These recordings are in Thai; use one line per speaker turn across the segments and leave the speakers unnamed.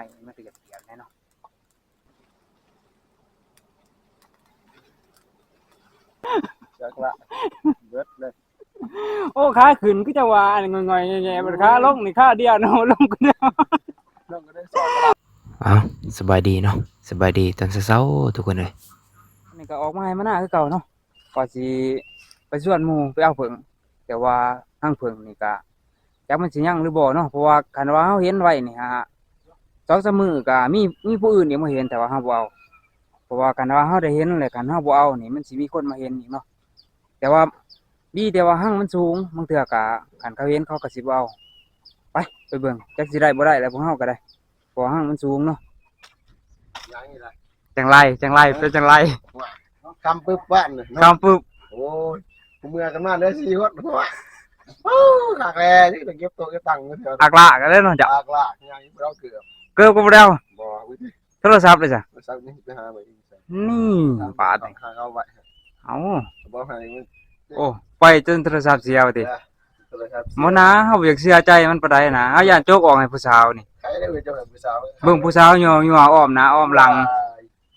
ม้มันก็จะเปียกแน่เนาะ
จักละเบิดเลย
โอ้ขาขึ้นก็จะว่าง่อยๆแย่ๆมันขาลงนี่ขาเดียวเนาะลงก็เดียว
น้องก็ได้สอนกัน
อ้าวสบายดีเนาะสบายดีตอนเช้าๆทุกคนเลย
นี่ก็ออกมาให้มันน่าคือเก่าเนาะก็สิไปชวนหมู่ไปเอาเพิ่งแต่ว่าทางเพิ่งนี่ก็จักมันสิยังหรือบ่เนาะเพราะว่าคันว่าเฮาเห็นไว้นี่ฮะ2-3มื้อก็มีผู้อื่นอีกมาเห็นแต่ว่าเฮาบ่เอาเพราะว่าคันว่าเฮาได้เห็นแล้วคันเฮาบ่เอานี่มันสิมีคนมาเห็นอีกเนาะแต่ว่าดีแต่ว่าหั่งมันสูงบางเทื่อก็คันเขาเห็นเขาก็สิบ่เอาไปเบิ่งจักสิได้บ่ได้แล้วพวกเฮาก็ได้เพราะว่าหั่งมันสูงเนาะ
ยังนี่แหละ
จังไรเป็นจังไร
คำปึ๊บบ้านเลย
คำปุ๊บ
โอ้ยเมื่อกันมาเลย4คนว่าโอ้ขากแลนี่ต้องเก็บตัวเก็บตังค์เถอะ
อักละกันเลยเนาะจ้ะ
อากละยังเราเกือบ
เกือบก็บ่ได้
บ่วิธี
โทรศัพท์เลยจ้ะ
สักนี้ไปหาไปอีก
นี่ปาด
หาเอาไว้
เอา
บ่ให้มัน
โอ้ไปจนโทรศัพท์เสียติ
ก็เลยครับ
หมอนะเฮาอยากเสียใจมันปานใดนะเฮาย่านโจกออกให้ผู้สาวนี่
ใครได้ไปเจ้าผู้สาว
เบิ่งผู้สาวย่ออ้อมหน้าอ้อมหลัง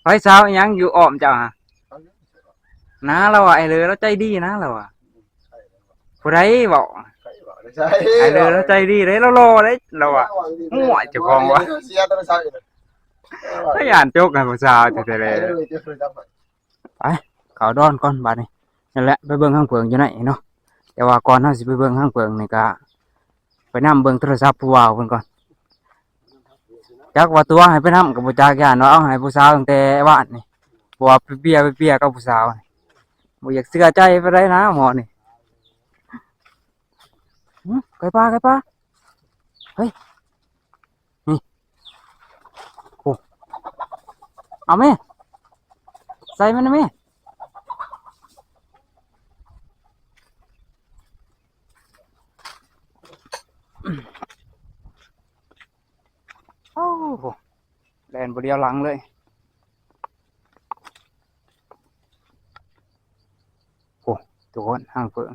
ไผสาวอิหยังอยู่อ้อมเจ้าฮะนะเราอ่ะไอ้เลยเราใจดีนะเราอ่ะผู้ใดบอก
ใช่
ไอ้เลยเราใจดีเด้เรารอเด้เราอ่ะมั่วเจ้าของวะ
เสียโทรศัพท์
เฮาย่านโจกให้ผู้สาวแต่เลยเขาดอนก่อนบัดนี้นั่นแหละไปเบิ่งข้างเพิงอยู่ไหนเนาะแต่ว่าก่อนเฮาสิไปเบิ่งข้างเพิงนี่ก็ไปนำเบิ่งโทรศัพท์ผู้ว่าวเพิ่นก่อนจักว่าตัวให้ไปนำก็บ่จักย่านว่าเอาให้ผู้สาวตั้งแต่บ้านนี่เพราะว่าไปเปียกับผู้สาวนี่บ่อยากเชื่อใจไปได้นะหมอนี่ไก่ปลาเฮ้ยนี่โอ้เอาแม่ใส่มันนะแม่โอ้โหแล่นบ่เดียวหลังเลยโอ้ทุกคนห่างเพิ่ง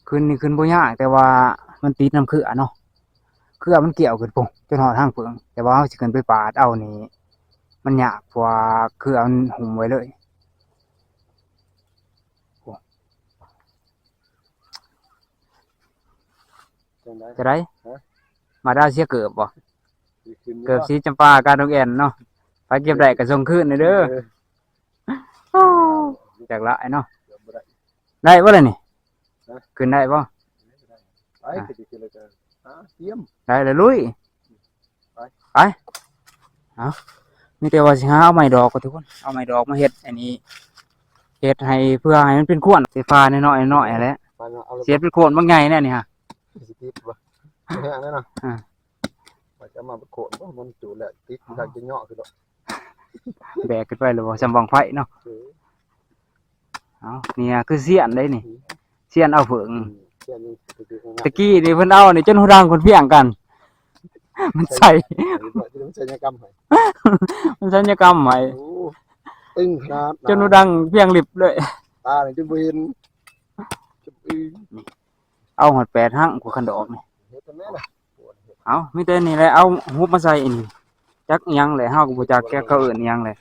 ขึ้นนี่ขึ้นบ่ยากแต่ว่ามันติดน้ำเขื่อเนาะเขื่อมันเกี่ยวขึ้นปุ๊จนหอดห่างเพิ่งแต่ว่าเฮาสิขึ้นไปปาดเอานี่มันยากเพราะว่าเขื่อมันหุ้มไว้เลยโอ้จะได้มาได้เสียเกือบบ่เกือบสีจำปาการดอกแอนเนาะไปเก็บได้ก็ส่งคืนเด้อจากละไอ้เนาะได้บ่ล่ะนี่ขึ้นได้บ่
ไปคือเลยกันเตรียม
ได้เลยลุยไปเอามีแต่ว่าสิหาเอาไม้ดอกก็ทุกคนเอาไม้ดอกมาเฮ็ดอันนี้เฮ็ดให้เพื่อให้มันเป็นขวดไฟฟ้าน้อยๆน้อยๆแหละเสียเป็นโคนบางใหญ่แน่นี่ฮะ
สิติดบ่แห้งแน่นอนว่าจะมาโขนบ่มันจูแหละติดทางจะเหาะคือดอก
แบกขึ้นไปหรือว่าจำบังไฟเนาะเอาเนี่ยคือเสียนได้นี่เสียนเอาเฟืองตะกี้นี่เพิ่นเอานี่จนหูดังคนเพียงกันมันใส่
มันใส่ยากรรมให้
มันสัญญกรรมใหม่
ตึ้งขนาด
จนหูดังเพียงลิบเลย
ตานี่จนบ่เห็น
เอาหอด8หั่งกว่าคันดอกนี่
เฮ็ดแม่น่ะ
เอามีแต่นี่แหละเอาฮุบมาใส่อันนี้จักอิหยังแหละเฮาก็บ่จักแกเขาเอิ้นอิหยังแหละ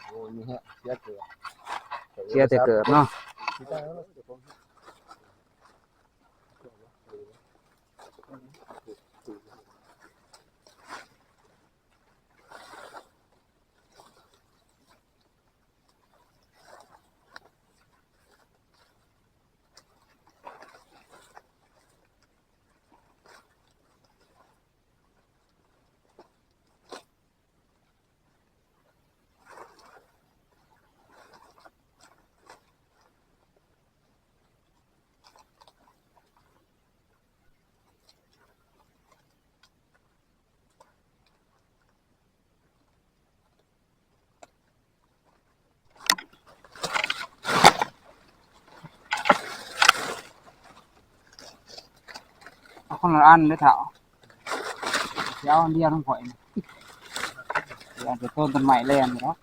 โอ้ยนี่ฮะเสียเกิด
เสียแต่เกิดเนาะเอาคนละอันเด้อเฒ่าสิเอาอันเดียวทั้งข่อยนี่ อาจจะต้นไม้แลนเนาะ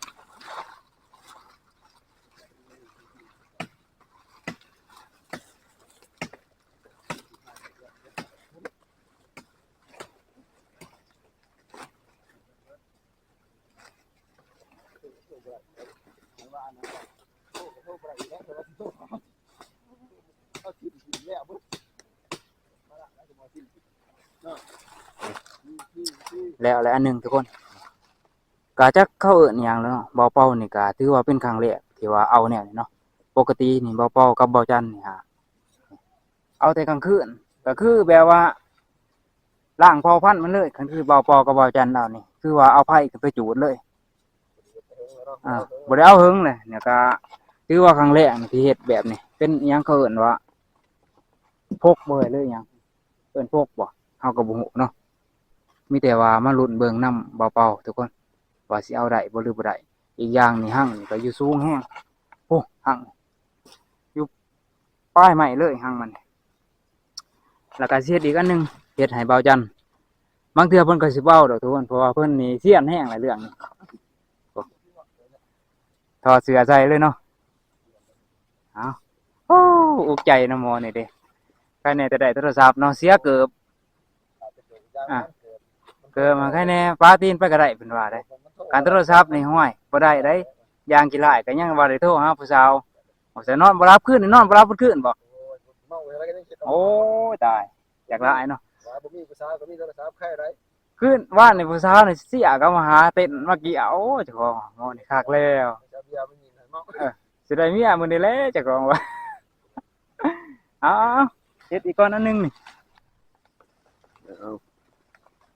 แล้วอันหนึงทุกคนก็จักเข้าเอิ้นหยังแล้วเนาะบ่าวเป่านี่ก็ถือว่าเป็นครั้งแรกที่ว่าเอาแนวนี้เนาะปกตินี่บ่าวเป่ากับบ่าวจันนี่ฮะเอาแต่กลางคืนก็คือแบบว่าล้างเผ่าพันธุ์มันเลยก็คือบ่าวเป่ากับบ่าวจันเอานี่คือว่าเอาไผขึ้นไปจูดเลยบ่ได้เอาหึงเลยเนี่ยก็ถือว่าครั้งแรกนี่ที่เฮ็ดแบบนี้เป็นอิหยังเขาเอิ้นว่าพกบ่เลยหยังเอิ้นพกบ่เฮาก็บ่ฮู้เนาะมีแต่ว่ามาลุ้นเบิ่งนำบ่าวเป่าทุกคนว่าสิเอาได้บ่หรือบ่ได้อีกอย่างนี่หั่งนี่ก็อยู่สูงแฮงโอ้หั่งอยู่ปลายไม้เลยหั่งมันแล้วก็สิเฮ็ดอีกอันหนึงเฮ็ดให้บ่าวจันบางเทื่อเพิ่นก็สิเว้าดอกทุกคนเพราะว่าเพิ่นนี่เซียนแฮงหลายเรื่องนี่โอ้ถอดเสื้อใส่เลยเนาะเอาโอ้อุกใจนะหมอนี่เด้ใครแน่แต่ได้โทรศัพท์เนาะเสียเกือบอ่ะเกือบมาใครแน่ปาตีนไปก็ได้เพิ่นว่าได้การโทรศัพท์นี่ห้วยบ่ได้ได้อย่างกี่หลายก็ยังว่าได้โทรหาผู้สาวเอาแต่นอนบ่รับคืนนี่นอนบ่รับเบิดคืนบ่
เมาอะไรกันยังคิด
โอ้ยตายอยากหลายเนาะ
ว่าบ่มีภาษาก็มีโทรศัพท์แค่ไร
คืนว่านนี่ผู้สาวนี่เสียก็มาหาเต้นมาเกี่ยวโอ้เจ้าของหมอนี่คักแล้ว
จะเบียร์ไม่มีเมา
สิได้เมียมื้อนี้แหละเจ้าของว่าเอาเฮ็ดอีกก่อนอันหนึงนี่
เอา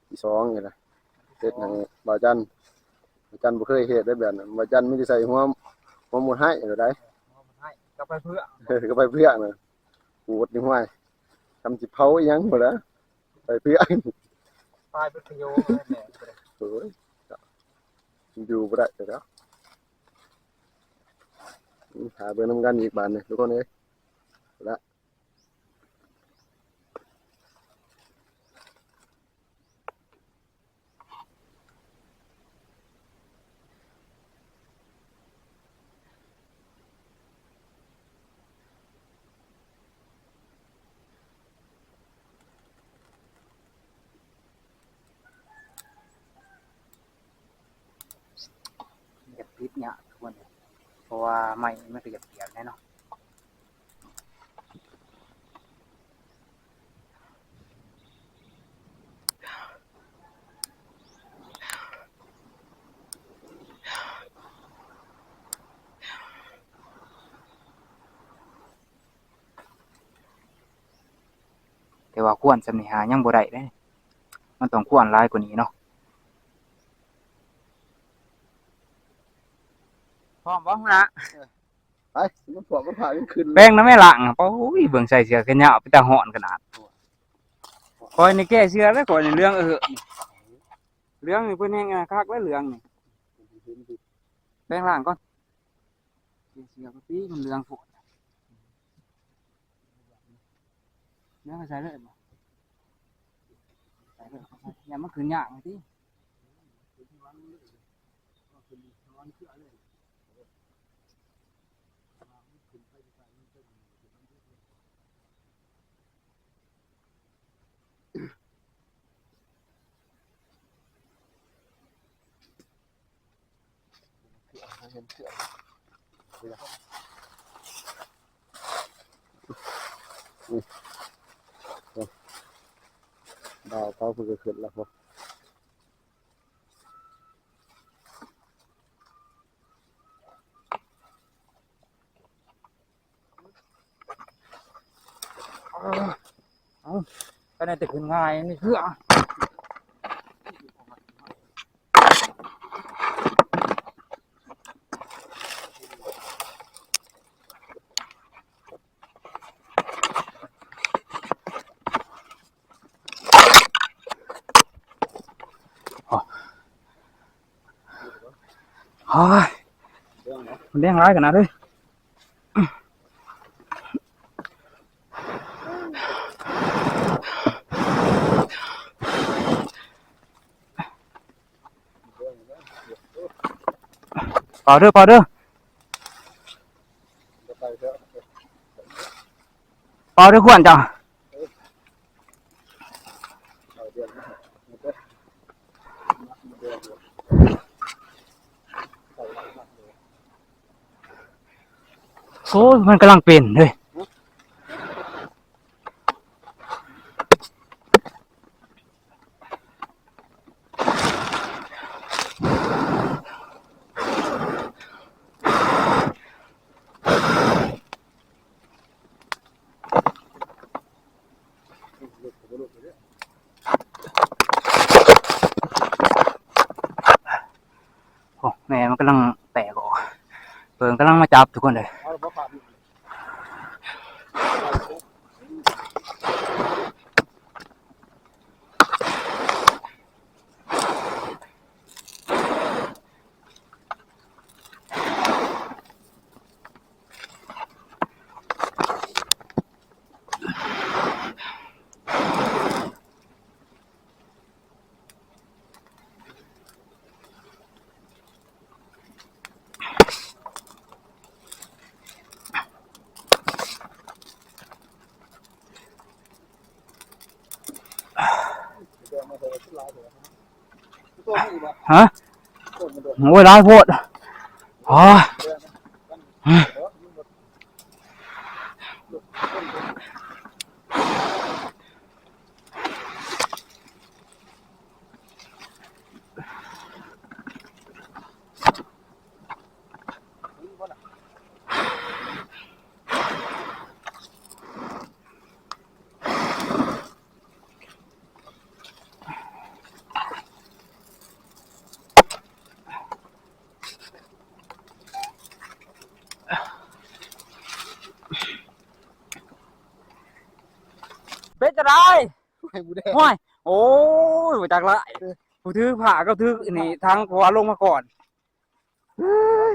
ที่สองนี่นะเฮ็ดให้บ่าวจันบ่เคยเฮ็ดได้แบบนั้นบ่าวจันมีแต่ใส่หัวหมดให้ได้
ก็ไปเพื่อ
ก็ไปเพื่อน่ะปวดนี่ห้วยทำสิเผาอีหยังบ่ล่ะไปเพื่อ
ตายเป็นประโยชน์แหละ
โอ้ยอยู่บ่ได้แล้วหาเบิ่งนำกันอีกบาดนี่ทุกคนเอ้ยละ
อยากพิษเนี่ยทุกคนเพราะว่าไม้มันก็อยากเปียกแน่เนาะแต่ว่าควรสำนิหายังบ่ได้เด้มันต้องควรหลายกว่านี้เนาะพร้อมบ่ฮู้นะ
ไปมันพวกมันพากันขึ้น
แป้งน้ำแม่หลังโอ้ยเบิ่งใส่เสื้อกันยาวไปตาหอนขนาดคอยนี่แก้เสื้อแล้วคอยนี่เรื่องเรื่องนี่เพิ่นแฮงคักแล้วเรื่องนี่แป้งล่างก่อนเสื้อก็ตีมันเรื่องโพดเรื่องใส่เลยบ่ใส่เลยอย่ามันขึ้นยากติ
ดาวเขาเพิ่งจะขึ้นแล้วพอ
ก็ได้แต่ขึ้นง่ายนี่คือโอ้ยมันแดงร้ายขนาดเลย เป่าเด้อเป่าเด้อ
ไปเถอะ
เป่าเด้อขวัญจ้ะ
เอาเดือนนะเด้อ
โอ้ยมันกำลังเป็นเลยโอ้แม่มันกำลังแตกออกเปิงกำลังมาจับทุกคนเลย
เอาบ่ปาก
ฮะโอ้ยร้ายโพดอ๋อเป็นจะได้
ให้บูแดง
ห้วยโอ้ยมาจากละผู้ถือผ้าก็ถือนี่ทางขวาลงมาก่อนเฮ้ย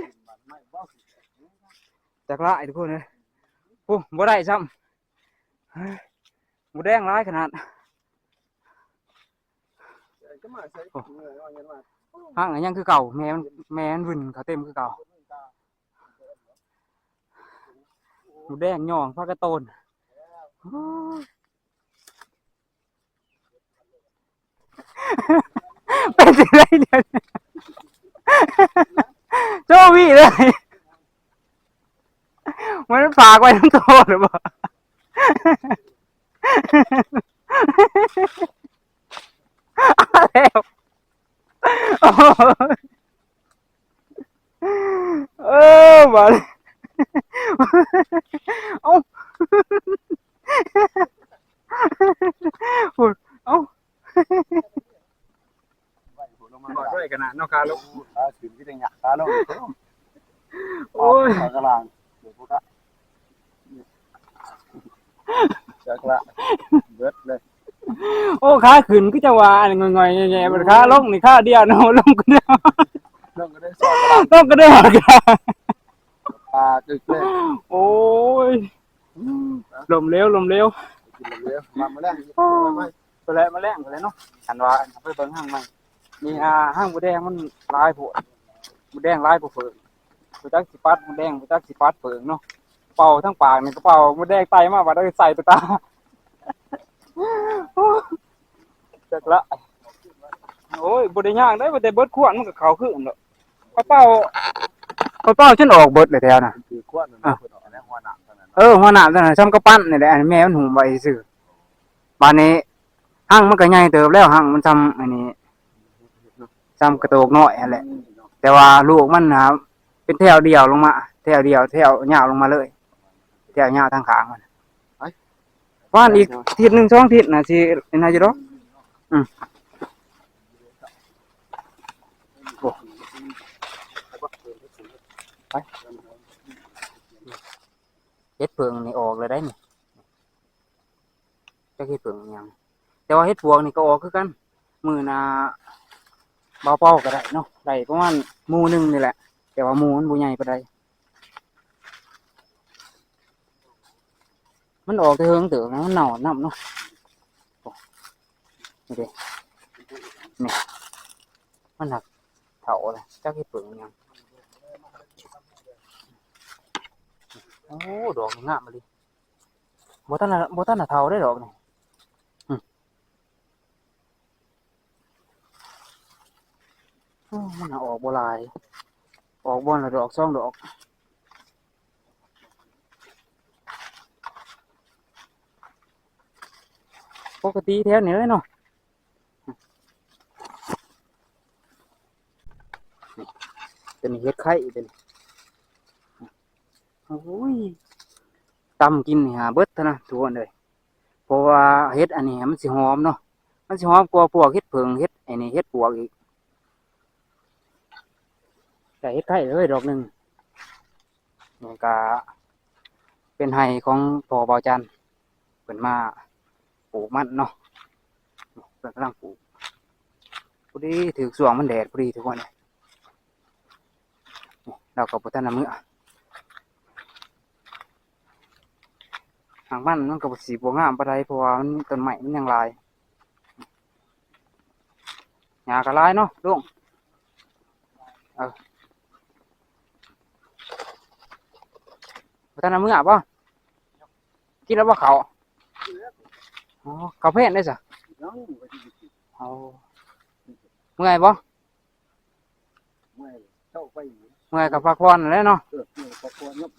จากละทุกคนเลยโอ้บ่ได้ซ้ำเฮ้ยหมูแดงร้ายขนาด
ก็มาใส่เอาเงินมา
ห้างอันยังคือเก่าแม่มันวุ่นเขาเต็มคือเก่าหมูแดงย่องผ้ากระโตนโอ้ยเป็นสิไรเดี๋ยวนี้โจ้วี่เลยมันฝากไว้ทั้งตัวหรือเปล่าแล้วโอ้ยมาเลยเอ้าพูดเอ้าก่อนด้วยกันนะนอกคาลูก
ขาขึ้นที่ได้หยักขาลง
โอ้ย
ขากระลางเดี๋ยวพวกละจักละเบิดเลย
โอ้ขาขึ้นก็จะว่าง่อยๆแง่ๆมันขาลงนี่ขาเดียวเนาะลงก็ได้
ลงก็ได้สองกระลาง
ลงก็ได้หรอก
ปลาตึกเลย
โอ้ยลมเร็ว
กินเลยมาแล้วไม่
ไปแล้วมาแล้งไปแล้วเนาะฉันว่าไปเบิ่งห้างใหม่นี่ห้างหมูแดงมันลายโพดหมูแดงลายโพดเฟิงหมูจักสิปัดหมูแดงหมูจักสิปัดเฟิงเนาะเป่าทั้งปากนี่ก็เป่าหมูแดงไตมาว่าได้ใส่ตัวตาจักละโอ้ยบ่ได้ย่างได้บ่ได้เบิดขวดมันก็เข้าคืออันเนาะเป่าจนออกเบิดเลยแถวน่ะ
คือขวดนั่นนะคนออกแล้วหัวหนักเท่านั้น
หัวหน้าตอนนั้นซ้ำกระปั้นนี่แหละอันนี้แม่มันหุมไว้ซื่อบ้านนี้ห้างมันก็ใหญ่เติบแล้วห้างมันซ้ำอันนี้ซ้ำกระโตกน้อยนั่นแหละแต่ว่าลูกมันนะเป็นแถวเดียวลงมาแถวเดียวแถวยาวลงมาเลยแถวยาวทางขางมันว่านอีกทิศหนึ่งสองทิศน่ะสิเป็นอะไรอยู่ดอกโอ้ไปเฮ็ดเพิงนี่ออกเลยได้นี่จักเฮ็ดเพิงอิหยังแต่ว่าเฮ็ดพวงนี่ก็ออกคือกันมื้อหน้าเบาเป้าก็ได้เนาะได้ประมาณหมู่หนึงนี่แหละแต่ว่าหมู่มันบ่ใหญ่ปานใดมันออกแต่เฮิงเติบนะมันเน่าน้ำเนาะโอ้นี่เด้นี่มันหนักเถาเลยจักเฮ็ดเพิงอิหยัง โอ้ดอกนี่งามมาดิบ่ทันน่ะเฒ่าได้ดอกนี่มันน่ะออกบ่หลายออกบ่ละดอก2ดอกปกติแถวนี้เลยเนาะเป็นเฮ็ดไข่เป็นโอ้ยตำกินนี่หาเบิดเท่านะทุกคนเลยเพราะว่าเฮ็ดอันนี้มันสิหอมเนาะมันสิหอมกว่าพวกเฮ็ดเผิงเฮ็ดไอ้นี่เฮ็ดปวกอีกแต่เฮ็ดไข่เลยดอกหนึงนี่ก็เป็นไห้ของพ่อเบาจันทร์เพิ่นมาปลูกมันเนาะเพิ่นกำลังปลูกพอดีถึกช่วงมันแดดพอดีทุกคนเลยนี่เราก็บ่ทันน่ะมื้อหางมันก็สิบ่งามปานใดเพราะว่ามันต้นไม้มันยังหลายหญ้าก็หลายเนาะลุงบ่ทันน่ะมื้อบ่กินแล้วบ่ข้าวอ๋อข้าวเพลนได้ซะเอาเมื่อยบ่
เข้าไป
เมื่อยก็พักผ่อนนั่นแหละเนาะ
ปะกวนครับ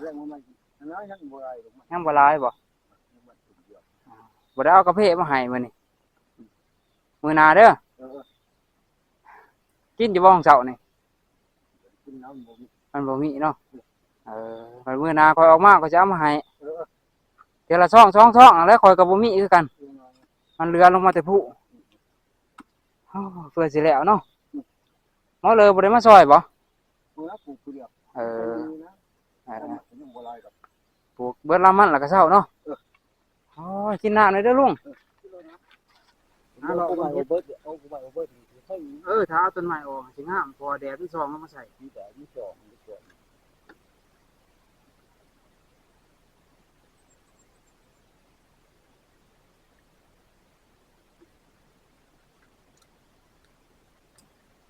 แรงมันน้อยยังบ่ได้หรอกมัน
ยังบ่หลายบ่บ่ได้เอากาแฟมาให้มื้อนี้มื้อหน้าเด้อกินอยู่บ่ของเช้านี่
กินน้ำบ่มี
มันบ่มีเนาะวันมื้อหน้าค่อยออกมาก็จะเอามาให้เทื่อละซองนั่นแหละค่อยก็บ่มีคือกันมันเหลือลงมาแต่ผู้เพื่อสิแล้วเนาะหมอเลยบ่ได้มาซอยบ่
เมื่อปลูกเปลือก
เออ
ยังบ่ได้ดอก
ปลูกเบิดลำมันแล้วก็เช้าเนาะโอ้ยกินน้ำหน่อยเด้อลุง
เอาไปเอาเบิดเอาไปเอาเบิดให้
ถ้าเอาต้นไม้ออกสิงามพอแดดที่ซองเอามาใส่
ที่แต่ที่สองที่สอง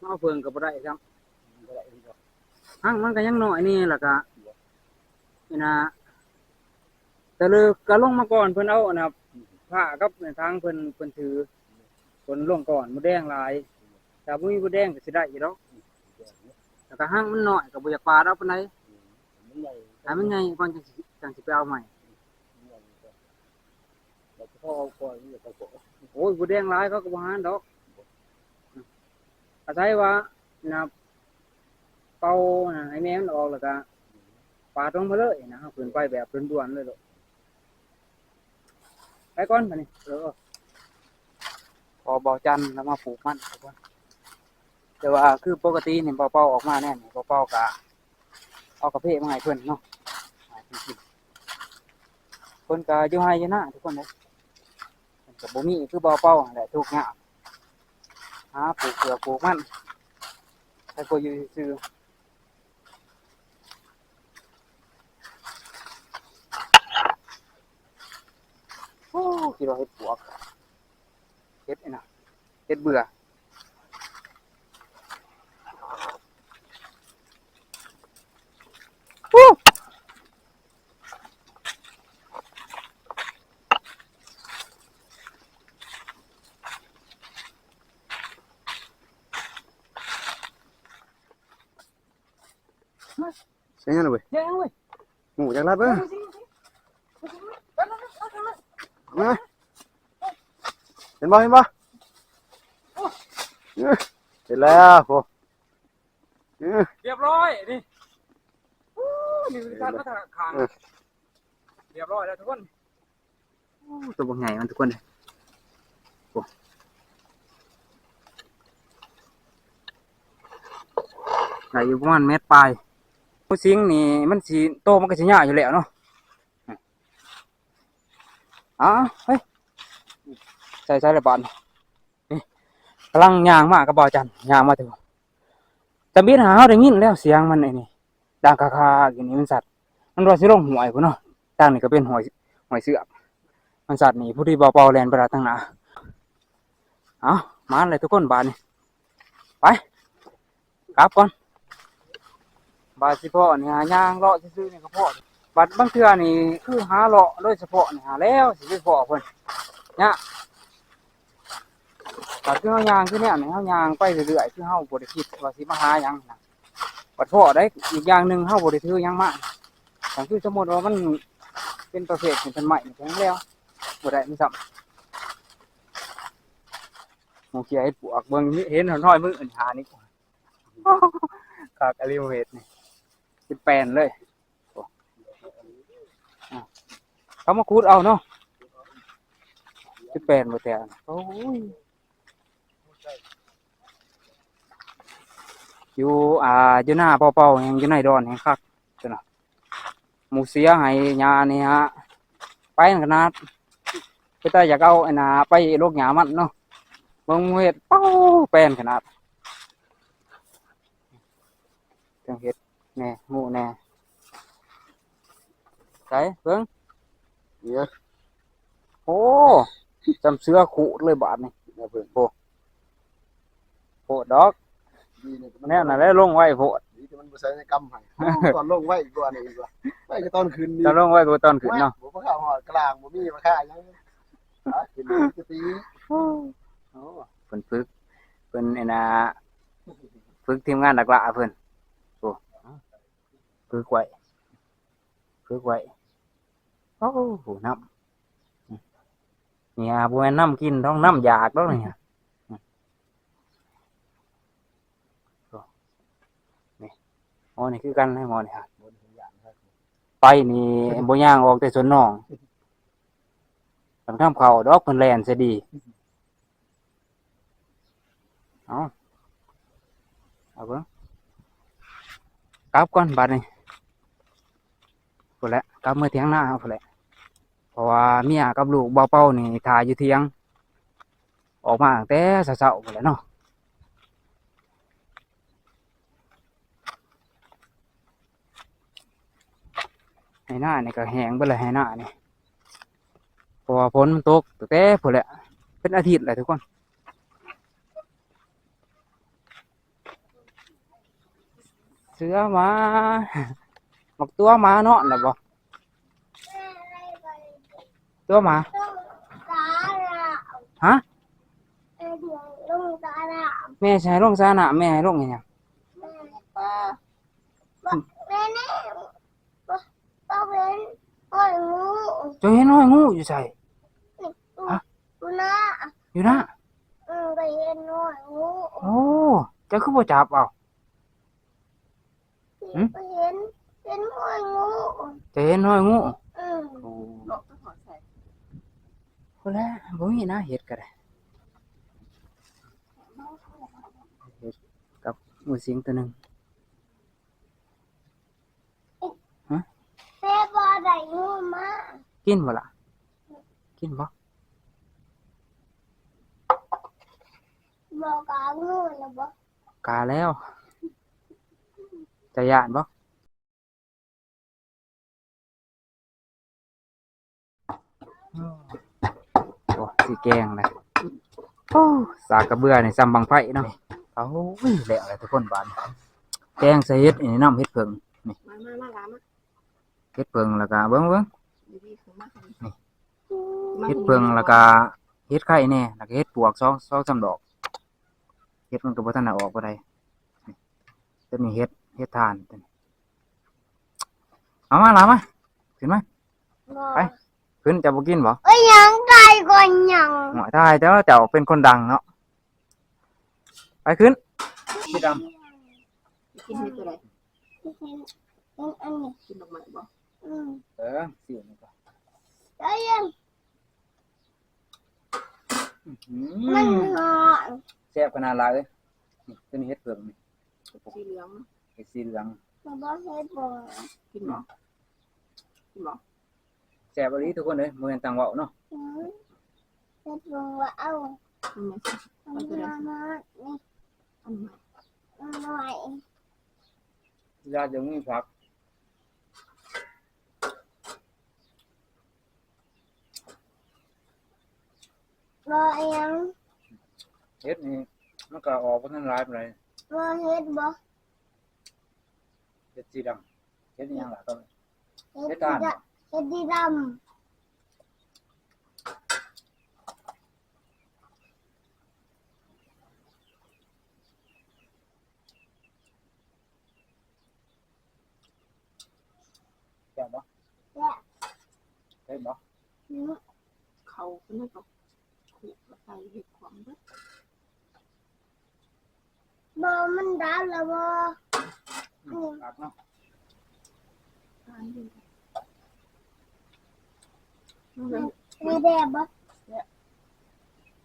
เอาเพิ่งก็บ่ได้ครับ
บ่ได้ดอก
หั่งมันก็ยังน้อยนี่ล่ะก็นี่นะแต่เลิกก็ลงมาก่อนเพิ่นเอาอันน่ะผ้ากับทางเพิ่นถือเพิ่นลงก่อนมดแดงหลายถ้าบ่มีมดแดงก็สิได้อยู่ดอกแล้วก็หั่งมันน้อยก็บ่อยากปาดเอาปานใด
มันใหญ่
ถ้ามันใหญ่ก่อนจังสิไปเอาใหม่
แล้วก็เอาก่อนนี่ก็
โอ้ยมดแดงหลายเขาก็บ่หานดอกอาศัยว่านะเป่าน่ะให้แม่มันออกแล้วก็ปาดลงมาเลยนะเฮาขึ้นไปแบบด่วนๆเลยลูกไปก่อนบัดนี้พอเบาจันทร์แล้วมาปลูกมันครับว่าแต่ว่าคือปกตินี่เป่าๆออกมาแน่นี่เป่าๆกะเอากระเพาะมาให้เพิ่นเนาะให้เพิ่นกินเพิ่นก็อยู่ให้อยู่นะทุกคนเด้อเพิ่นก็บ่มีคือเป่าๆนั่นแหละทุกข์ยากหาปลูกเผือกปลูกมันแต่ก็อยู่ซื่อโอ้คิดว่าเฮ็ดปวกเฮ็ดไอ้น่ะเฮ็ดเบื่อโอ้
ใช่ยังเว้ย
เดี๋ยวเว้ย
หมูจักรัดเบ้อมาเห็นบ่เห็นบ่เสร็จแล้วโห
เรียบร้อยนี่นี่คือการมาตรฐานเรียบร้อยแล้วทุกคนตัวบางใหญ่มันทุกคนเลยโอ้ใหญ่อยู่ประมาณเมตรปลายผู้สิงนี่มันสีโตมันก็สิยาวอยู่แล้วเนาะเฮ้ยใส่ระบาดนี่กำลังย่างมากกระบอกจันย่างมาถึงจะบินหาเขาได้ยินแล้วเสียงมันไอ้นี่ดังคาๆอย่างนี้มันสัตว์มันว่าสิลงหวยพุ่นเนาะทางนี้ก็เป็นหวยเสือกมันสัตว์นี่ผู้ที่เบาๆแลนไปทางหน้ามาเลยทุกคนบานนี่ไปกลับก่อน บาดสิเพาะนี่หาย่างเลาะซื่อๆนี่ก็เพาะบัดบางเทื่อนี่คือหาเลาะโดยเฉพาะนี่หาแล้วสิไปเพาะเพิ่นเนี่ยบัดคือเฮาย่างคือเนี่ยนี่เฮาย่างไปเรื่อยๆคือเฮาบ่ได้คิดว่าสิมาหาหยังนะบัดเพาะได้อีกอย่างหนึงเฮาบ่ได้ถือหยังมาก็คือสมมุติว่ามันเป็นประเภทเป็นต้นไม้นี่แข็งแล้วบ่ได้มีซ้ำหมู่เขียเฮ็ดปวกเบิ่งเห็นน้อยๆมึงอันหานี่กากอะลิเวทนี่เป็นแปลนเลยโอ้อ่ะเขามาขุดเอาเนาะเป็นแปลนบ่แต่โอ้ยอยู่อยู่หน้าเป่าๆแห่งอยู่ในดอนแห่งคักจังน่ะหมู่เสียให้ยานี่ฮะไปนั่นขนาดไปแต่อยากเอาไอ้น่ะไปโรคหยามันเนาะเบิ่งเฮ็ดเป้าแปลนขนาดจังเฮ็ดแน่หมู่แน่ไสเบิ่ง
เนี่ย
โอ้จำเสือขุเลยบาดนี่
นะเพิ่น
โพดดอก
ดีนี่มัน
แน่น่ะได้ลงไว้โพด
ดีที่มันบ่ใส่ในกำให้ตอนลงไว้อีกตัวนึงอีกว่าไว้ก็ตอนคืนนี้
จะลงไว้กูตอนขึ้นเนาะ
บ่เข้าหอดกลางบ่มีมาค่าหยังขึ้นจะตี
โอ้เพิ่นฝึกเพิ่นไอ้น่ะฝึกทีมงานดักละเพิ่นโอ้ฝึกไว้โอ้โหน้ำเนี่ยบ่แม่นน้ำกินต้องน้ำอยากดอกเนี่ยโอ้นี่อ๋อนี่คือกันให้หมอนี่ฮะไปนี่บ่ย่างออกแต่สวนน้องกันข้ามเขาดอกเพิ่นแล่นซะดีเอาเบิ่งกลับก่อนบัดนี้พุ่นแหละกลับมื้อเที่ยงหน้าเอาพุ่นแหละเพราะว่าเมียกับลูกบ่าวเป้านี่ท่าอยู่เที่ยงออกมาตั้งแต่เช้าๆพุ่นแหละเนาะให้หน้านี่ก็แห้งเบิดแล้วให้หน้านี่เพราะว่าฝนมันตกตั้งแต่พุ่นแหละเป็นอาทิตย์แล้วทุกคนเสือมาบักตัวหมาเนาะน่ะบ่ตัวหมาฮะแม่ใช้ลงซานะแม่ให้ลงอีหยังเจะเห็นน้อยงูอยู่ใส่อยู่นะโอ้เจะคือบ่จับเอาจะเห็นน้อยงูโอ้พุ่นแหละบ่มีนะเฮ็ดก็ได้เฮ็ดกับงูสิงตัวหนึงกินบ่ล่ะกินบ่กาแล้วจะย่านบ่โอ้สิแกงเลยโอ้สากกระเบือนี่ซ้ำบังไฟเนาะเอาแล้วเลยทุกคนบาดนี้แกงใส่เฮ็ดนี่น้ำเฮ็ดเพิ่งนี่เฮ็ดเพิ่งแล้วก็เบิ่งนี่เฮ็ดเพิ่งแล้วก็เฮ็ดไข่แน่แล้วก็เฮ็ดปวก2 3ดอกเฮ็ดมันก็บ่ทันได้ออกบ่ได้นี่ตัวนี้เฮ็ดทานตัวนี้เอามาล่ะมาขึ้นมาไปขึ้นจะบ่กินบ่
ยังไก่ก่อนยัง
หมอยได้แต่ว่าเจ้าเป็นคนดังเนาะไปขึ้นพี่ดำ
กินให้ตัวใด
อันนี้
กินดอกไม้บ่
สินี่ก็
แล้วยัง มันหอม
แซ่บขนาดหลายเลยนี่ตัวนี้เฮ็ดเพิ่งนี่
สีเหลือง
เฮ็ดสีเหลือง
มันบอกให้บอก
กินบ่กินบ่
แซ่บอีหลีทุกคนเอ้ยบ่แม่นตังเว้าเนาะ
ให้บอกว่าเอา
กินไหม
อันนี้มานี่
อันใหม่
หน่อย
ญาติยังมีผัก
บอกยัง
เฮ็ดนี่มันก็ออกบ่ทันหลายปานใด
บอกเฮ็ดบอก
เฮ็ดสีดำเฮ็ดอิหยังล่ะก็
เฮ็ดดีดำเฮ็ดดีด
แซ่บบ่
ำและ
เฮ็ดบ่
เขาก็เลยก็ขูดแล้วใส่เห็ดความเบิด
บ่มันดาวแล้วบ่
ครับเนาะ
ทานอยู่นั่นแหละ
แม่แด่บ่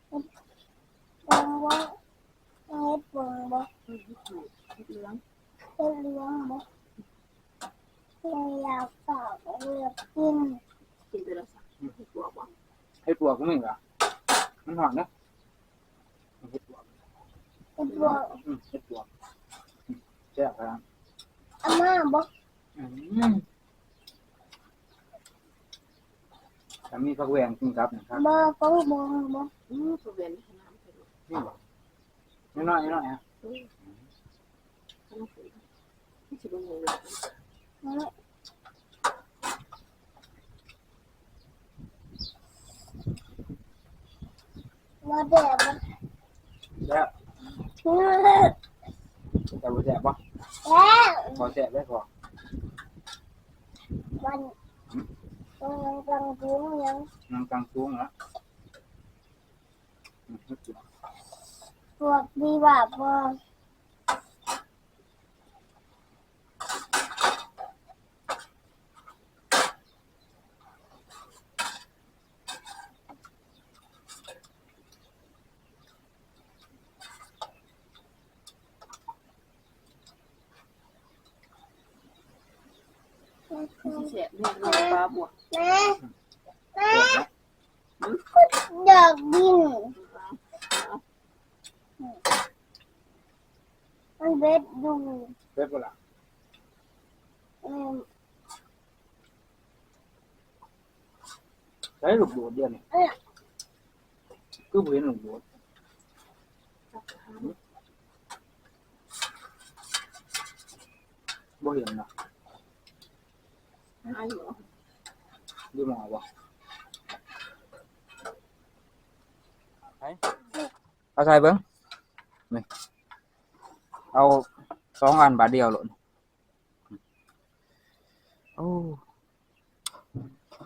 เฮ็ดปงบ่เฮ็ดปงบ่
เห็ดขูดเห็ดเหลือง
เฮ็ดเลี้ยงบ่เฮ็ดอยากฝากเลือกกิน
กินไปแล้วสักเห็ดบวกบ่
เฮ็ดปวกก็มึงล่ะมันหอนนะเฮ็ดปวก
เฮ็ดบ่
เฮ็ดปวกแซ่บครับ
อาม่าบ่
ถ้ามีผักแหวงกินครับนะครับ
บ่ฟงบ่บ่
ตัวเวนขนาดไปดู
นี่บ่น้อยๆน้อยๆฮะ
ขนาดไปไม่ใช่เป็นงูหรอก
บ่แด่บ่
แซ่บ
แล้ว
แต่บ่แซ่บบ่พอแซ่บได้พอ
วันตรงนั้นกลางคืนยัง
น้ำกลางสูงแล้ว
พวกดีว่าบ่
ที่แฉะเรียกเราปลาบวก
แม่แม่
แซ่บนะ
อยากกินมันเบ็ดดู
เผ็ดบ่ล่ะ
เอิ่ม
ใช้ลูกโดดเดียวนี่คือบ่เห็นลูกโดดบ่เห็นนะ
หาอยู่
ดูหมอบ่เอาใส่เบิ่งนี่เอา2อันบาทเดียวโลดโอ้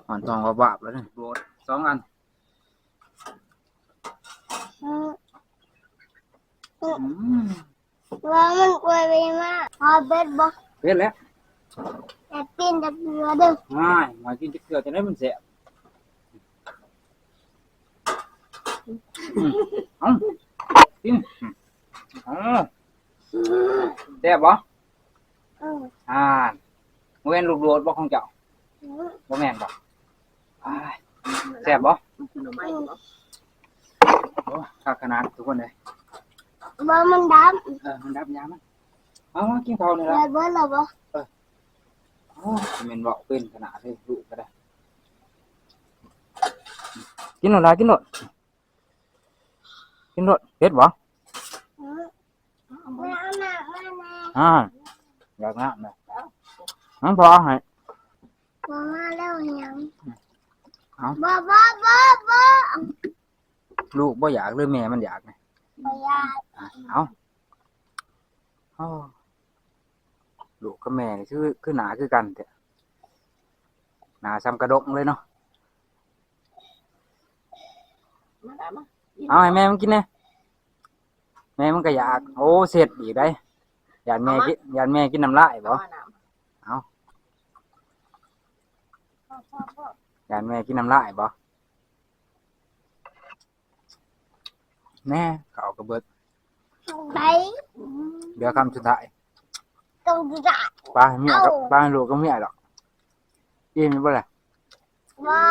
หอนทองก็บาปแล้วนี่โดด2อัน
อืม
อืม
ว่ามันกลัวไปมากพอเบ็ดบ่
เผ็ดแล้ว
แต่ตีนจะเกลือเด้อ
ง่ายมากินจะเกลือจะได้มันแซ่บเอ้ากินอ๋อแซ่บบ่
อืม
บ่แม่นลูกโดดบ่ของเจ้า
อืม
บ่แม่นบ่อ้ายแซ่บบ่
มันคือหน่อไม้อยู่บ่
โอ้คักขนาดทุกคนเลย
บ่มันด
มันดับยามันเอามากินข้าวนี่
ำ
ล่ะ
แล้วเบิดแล้วบ่
โอ้แม่นเว้าเป็นขนาดเลยลูกก็ได้กินโลดล่ะกินโลดกินโลดเผ็ดบ่
อืมแม่เอามาแม่
อยากน้ำนะน้ำพอให้
บ่มาแล้วยัง
เอ้า
บ่
ลูกบ่อยากหรือแม่มันอยากไง
บ่อยาก
เอาอ้อลูกกับแม่นี่คือหนาคือกันแต่หนาซ้ำกระดกเลยเนาะ
มาได้มา
เอาให้แม่มันกินแน่แม่มันก็อยากโอ้เสร็จอีกได้ยานแม่กินยานแม่กินน้ำลายบ่
เอาน้
ยานแม่กินน้ำลายบ่แน่เขากระเบิด
ไป
เดี๋ยวคำสุดท้าย
ตรงจะ
ป้าให้เมียกับป้าให้ลูกก็เมียดอกอิ่มบ่ล่ะ
ว่า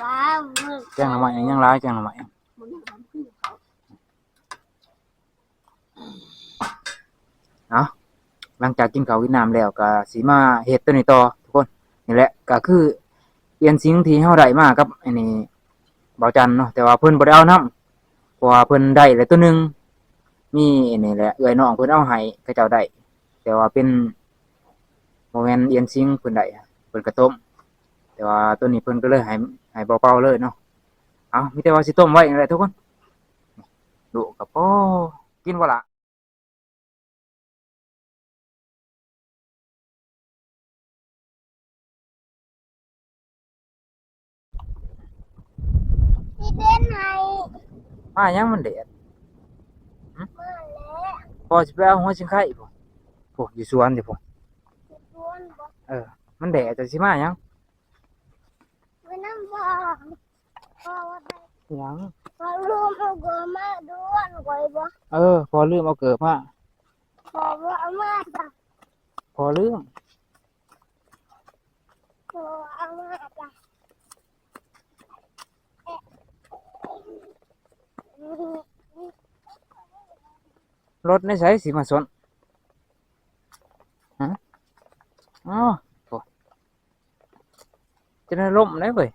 ว้าว
แกงหน่อไม้ยังร้ายแกงหน่อไม้
ำมันยังทำขึ้นเขา
หลังจากกินข้าวกินน้ำแล้วก็สิมาเฮ็ดตัวนี้ต่อทุกคนนี่แหละก็คือเปลี่ยนสิ่งที่เฮาได้มากับอันนี้เบาจันเนาะแต่ว่าเพิ่นบ่ได้เอานํเพราะว่าเพิ่นได้แล้วตัวหนึงมีอันนี้แหละเอื้อยน้องเพิ่นเอาให้เขาเจ้าได้ แต่ว่าเป็นบ่แม่นเอียนซิงเพิ่นได้อะเพิ่นก็ต้มแต่ว่าตัวนี้เพิ่นก็เลยให้เบาๆเลยเนาะเอามีแต่ว่าสิต้มไว้นั่นแหละทุกคนดุก็พอกินบ่ล่ะ
พี่เด่นให้
มายังมันแดด
มาแล้ว
พอสิไปเอาหัวชิงไข่พุ่นพุ่นอยู่สวนนี่พุ่น
ชวนบอก
เออมันแดดจะสิมายัง
ไปน้ำบ่อพอว่าไป
ยัง
พอรวมเอาเกิดมาด้วนไว้บ่
เออพอลืมเอาเกิบมา
พอว่าเอามาจ้ะ
พอลืม
พอเอามาจ้ะเอ๊ะ
รถในไสสิมาสนฮะอ๋อโถ่จะได้ล่มได้เว้ย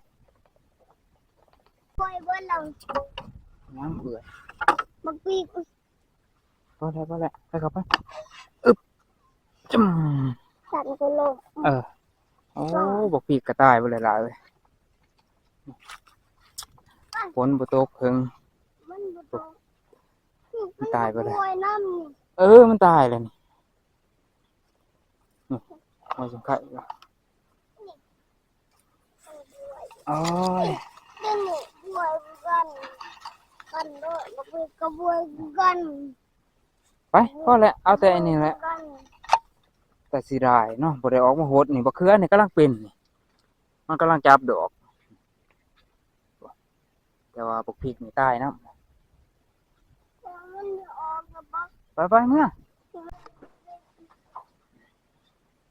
ปล่อยบ่ลง
ยังเบื่อ
บักปีก
พอแล้วไปเข้าไปอึ๊บจึ้ม
สั่นก็ลง
เออโอ้บอกปีกกระต่ายบ่หลายๆเว้ยฝนบ่ตกเพิ่ง
มันบ่ตก
มันตายไปเลย
ป่วยน้ำนี่
เออมันตายแล้วนี่นี่หัวชิงไข่ว่ะโอ้ย
เดี๋ยวนี้ป่วยกันกันด้วยบักปีกก็ป่วยกัน
ไปพอแล้วเอาแต่อันนี้แหละ
กัน
แต่สิได้เนาะบ่ได้ออกมาโหดนี่บักเขือนี่กำลังเป็นนี่มันกำลังจับดอกแต่ว่าบักพริกนี่ตายนะ
แล้วมันจะออกกับบัก
ไปเมื่อ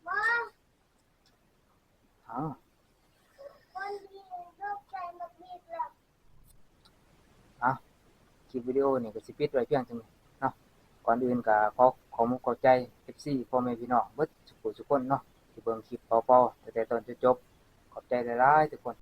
บ้า
เอา
วันนี้ลูกใจบักปีกแล้ว
คลิปวิดีโอนี่ก็สิปิดไว้เพียงเท่านี้เนาะก่อนอื่นก็ขอมุกขอบใจ FC พ่อแม่พี่น้องเบิดทุกผู้ทุกคนเนาะที่เบิ่งคลิปเป่าๆตั้งแต่ต้นจนจบขอบใจหลายๆทุกคน